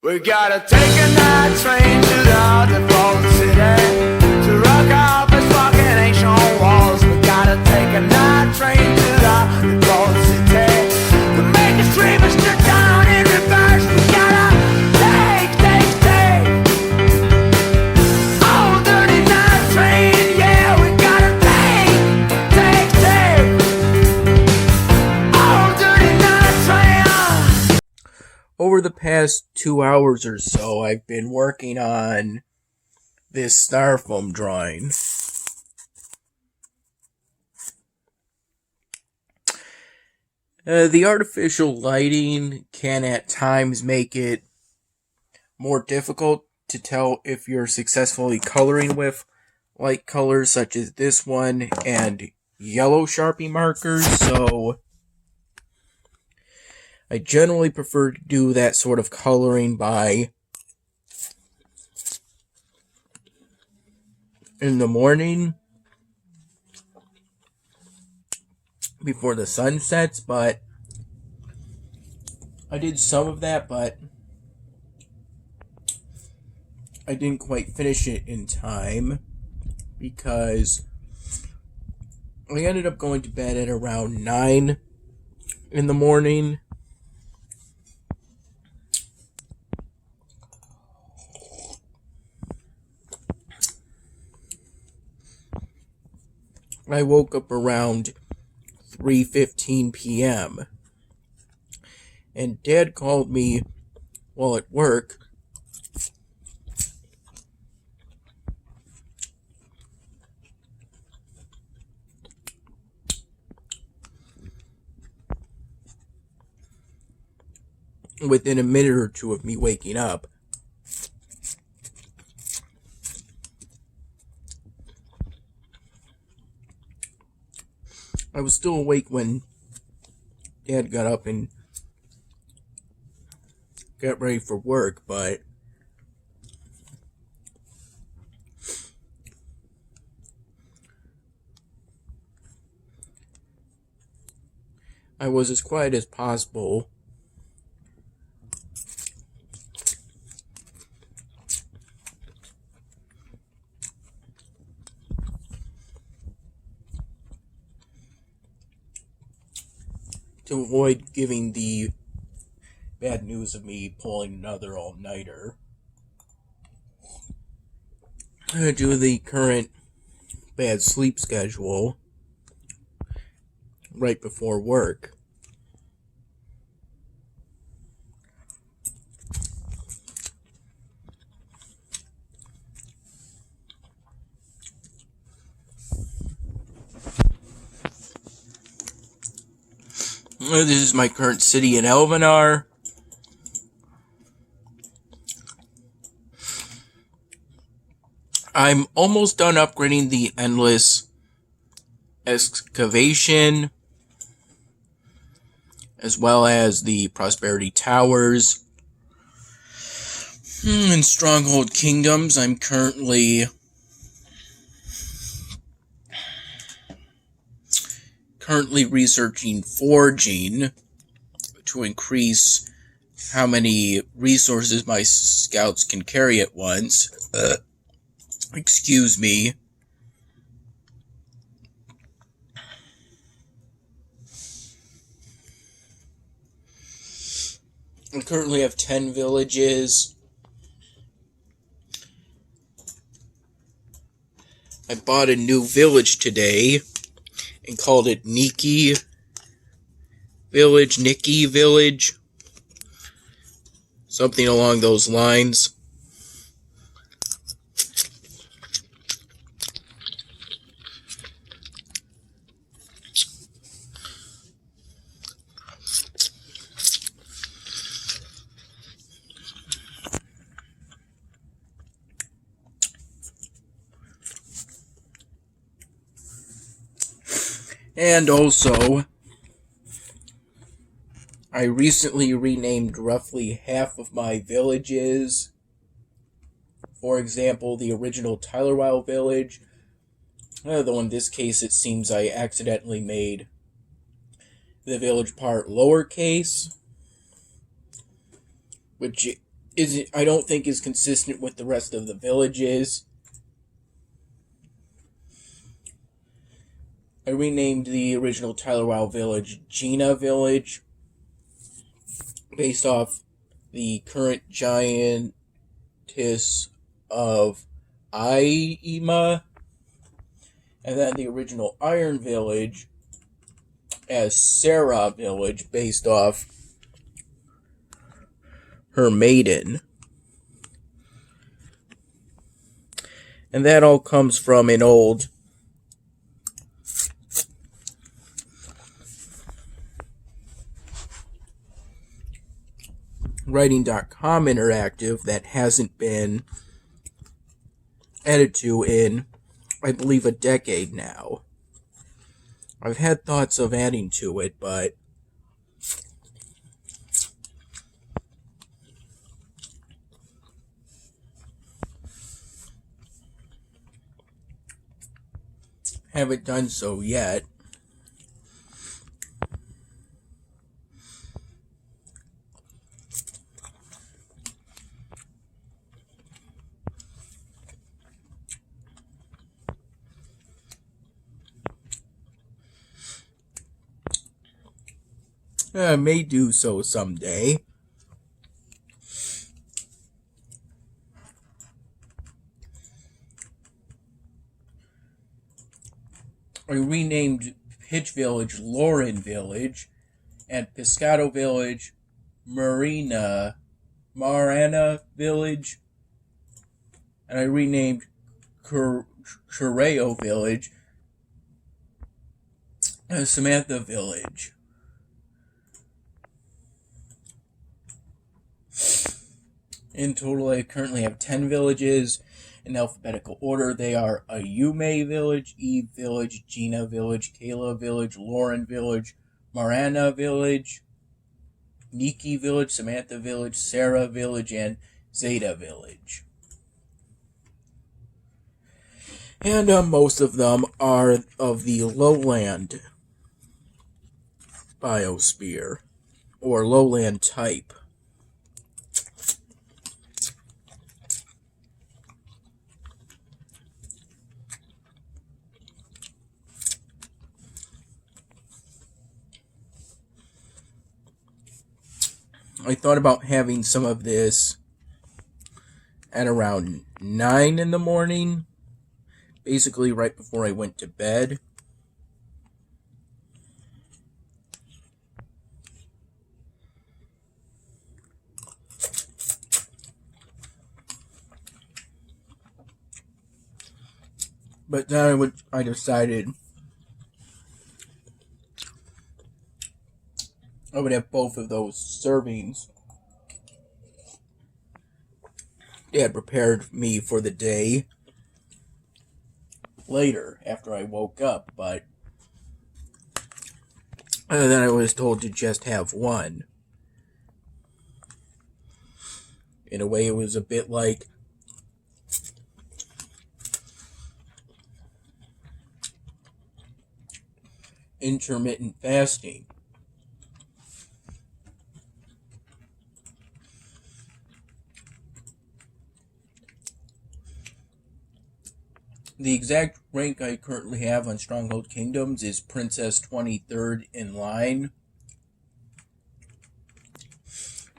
We gotta take a night train to the underground city to rock out this fucking ancient walls. We gotta take a night train to the underground city to make us dream us to down in reverse. We gotta take oh, dirty night train, yeah. We gotta take oh, dirty night train. Over the past 2 hours or so, I've been working on this Styrofoam drawing. The artificial lighting can at times make it more difficult to tell if you're successfully coloring with light colors such as this one and yellow Sharpie markers, so I generally prefer to do that sort of coloring in the morning before the sun sets, but I did some of that, but I didn't quite finish it in time because I ended up going to bed at around 9 in the morning. I woke up around 3:15 p.m. and Dad called me while at work within a minute or two of me waking up. I was still awake when Dad got up and got ready for work, but I was as quiet as possible. To avoid giving the bad news of me pulling another all-nighter. Due to the current bad sleep schedule right before work. This is my current city in Elvenar. I'm almost done upgrading the endless excavation, as well as the prosperity towers and stronghold kingdoms. I'm currently researching forging to increase how many resources my scouts can carry at once. Excuse me. I currently have 10 villages. I bought a new village today and called it Nikki Village, something along those lines. And also, I recently renamed roughly half of my villages. For example, the original Tylerwile village. Though in this case, it seems I accidentally made the village part lowercase, which I don't think is consistent with the rest of the villages. I renamed the original Tyler Wow village Gina Village, based off the current giantess of Aima, and then the original Iron Village as Sarah Village, based off her maiden. And that all comes from an old writing.com interactive that hasn't been added to in, I believe, a decade now. I've had thoughts of adding to it, but haven't done so yet. I may do so someday. I renamed Pitch Village Lauren Village and Pescado Village Marana Village, and I renamed Correo Village Samantha Village. In total, I currently have 10 villages in alphabetical order. They are Ayume Village, Eve Village, Gina Village, Kayla Village, Lauren Village, Marana Village, Nikki Village, Samantha Village, Sarah Village, and Zeta Village. And most of them are of the lowland biosphere, or lowland type. I thought about having some of this at around 9 in the morning, basically right before I went to bed. But then I decided I would have both of those servings Dad prepared me for the day later after I woke up, but then I was told to just have one. In a way, it was a bit like intermittent fasting. The exact rank I currently have on Stronghold Kingdoms is Princess 23rd in line.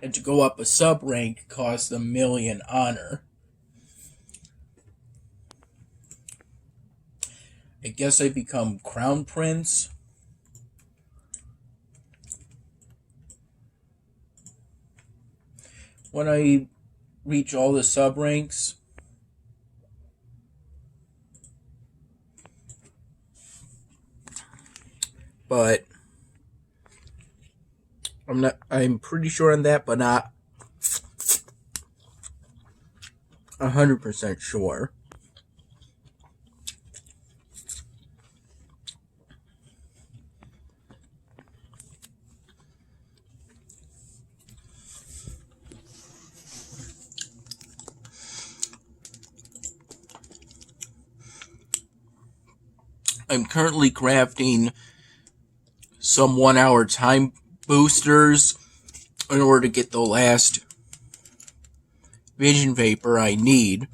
And to go up a sub-rank costs 1,000,000 honor. I guess I become Crown Prince. When I reach all the sub-ranks. But I'm pretty sure on that, but not 100% sure. I'm currently crafting some 1-hour time boosters in order to get the last vision vapor I need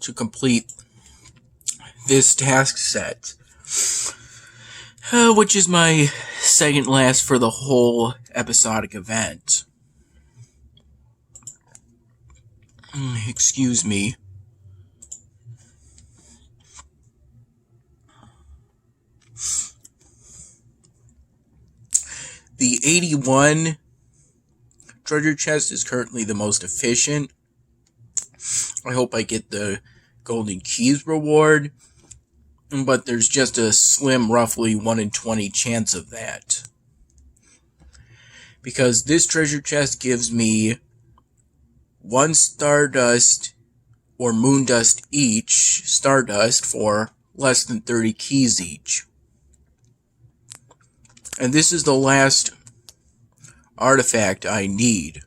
to complete this task set, which is my second last for the whole episodic event. Excuse me. The 81 treasure chest is currently the most efficient. I hope I get the golden keys reward, but there's just a slim, roughly 1 in 20 chance of that. Because this treasure chest gives me 1 stardust or moon dust each, stardust for less than 30 keys each. And this is the last artifact I need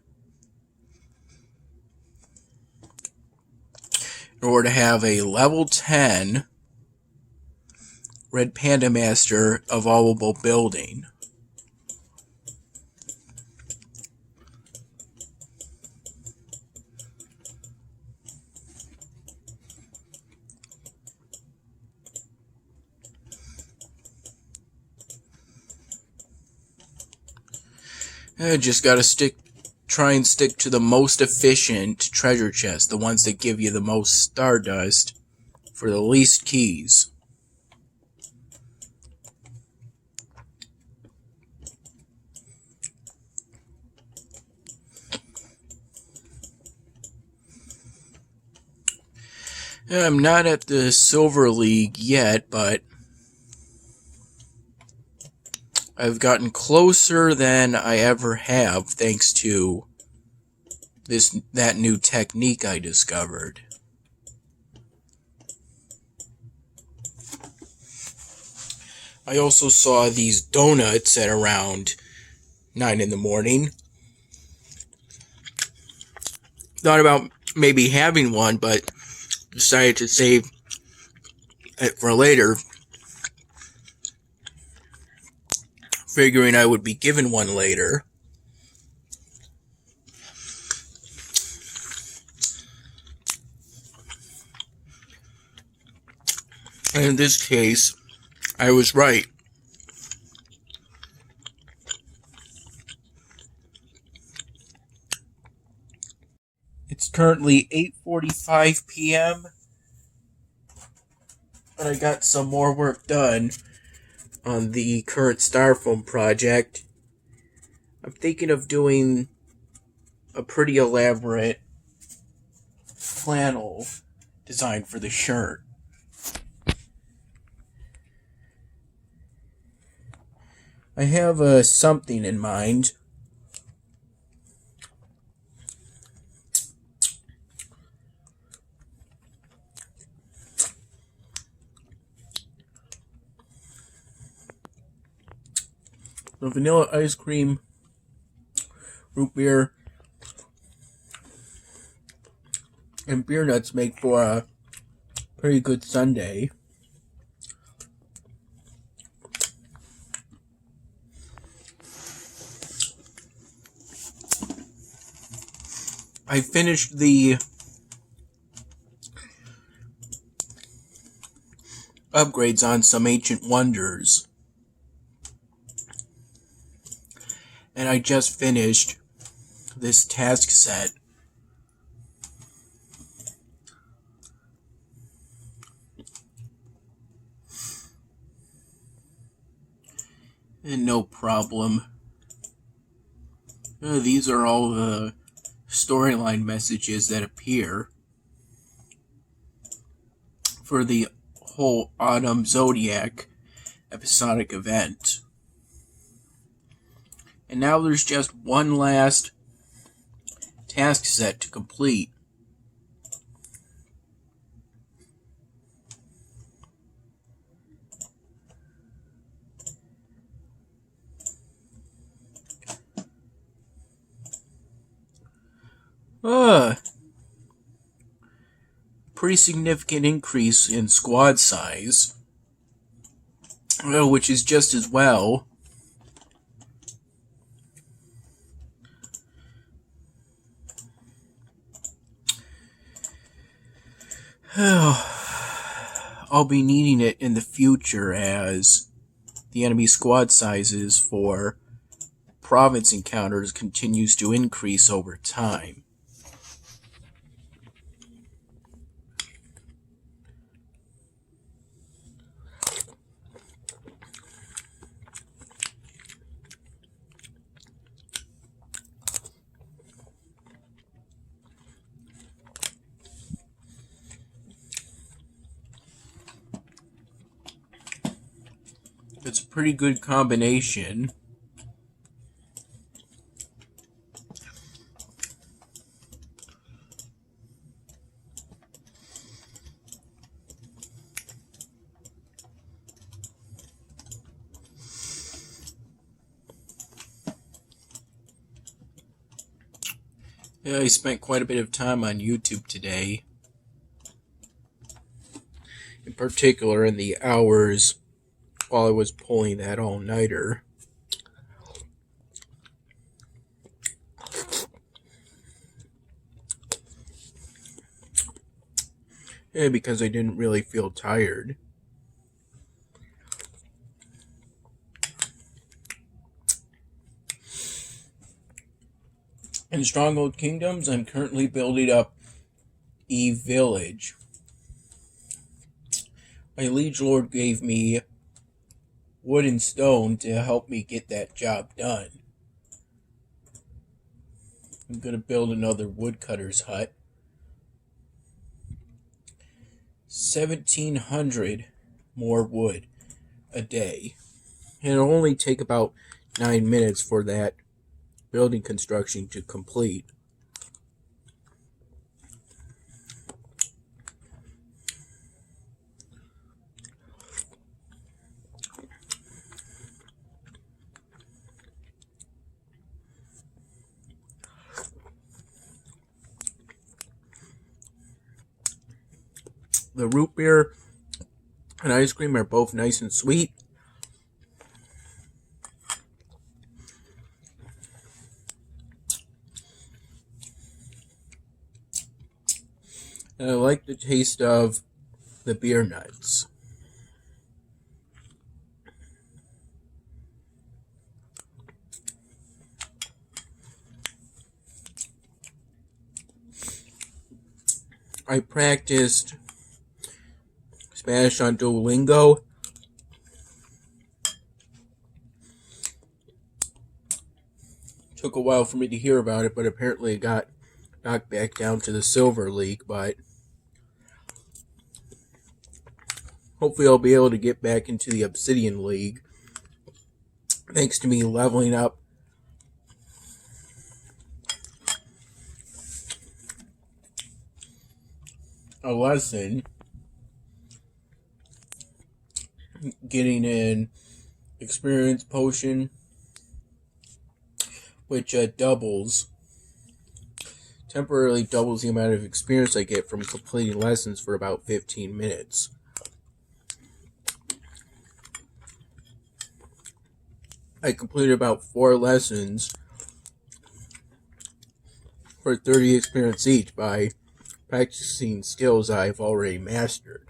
in order to have a level 10 Red Panda Master evolvable building. I just gotta try and stick to the most efficient treasure chests, the ones that give you the most stardust for the least keys. I'm not at the Silver League yet, but I've gotten closer than I ever have thanks to that new technique I discovered. I also saw these donuts at around 9 in the morning. Thought about maybe having one, but decided to save it for later, figuring I would be given one later. And in this case, I was right. It's currently 8:45 p.m. and I got some more work done on the current Styrofoam project. I'm thinking of doing a pretty elaborate flannel design for the shirt. I have something in mind. The vanilla ice cream, root beer, and beer nuts make for a pretty good sundae. I finished the upgrades on some Ancient Wonders. And I just finished this task set. And no problem. These are all the storyline messages that appear for the whole Autumn Zodiac episodic event. And now there's just one last task set to complete. Pretty significant increase in squad size, which is just as well. I'll be needing it in the future as the enemy squad sizes for province encounters continues to increase over time. It's a pretty good combination. Yeah, I spent quite a bit of time on YouTube today. In particular, in the hours while I was pulling that all-nighter. Yeah, because I didn't really feel tired. In Stronghold Kingdoms, I'm currently building up E-Village. My liege lord gave me wood and stone to help me get that job done. I'm going to build another woodcutter's hut. 1,700 more wood a day. And it'll only take about 9 minutes for that building construction to complete. The root beer and ice cream are both nice and sweet. And I like the taste of the beer nuts. I practiced Spanish on Duolingo. Took a while for me to hear about it, but apparently it got knocked back down to the Silver League, but hopefully I'll be able to get back into the Obsidian League, thanks to me leveling up a lesson, getting an experience potion, which temporarily doubles the amount of experience I get from completing lessons for about 15 minutes. I completed about 4 lessons for 30 experience each by practicing skills I've already mastered.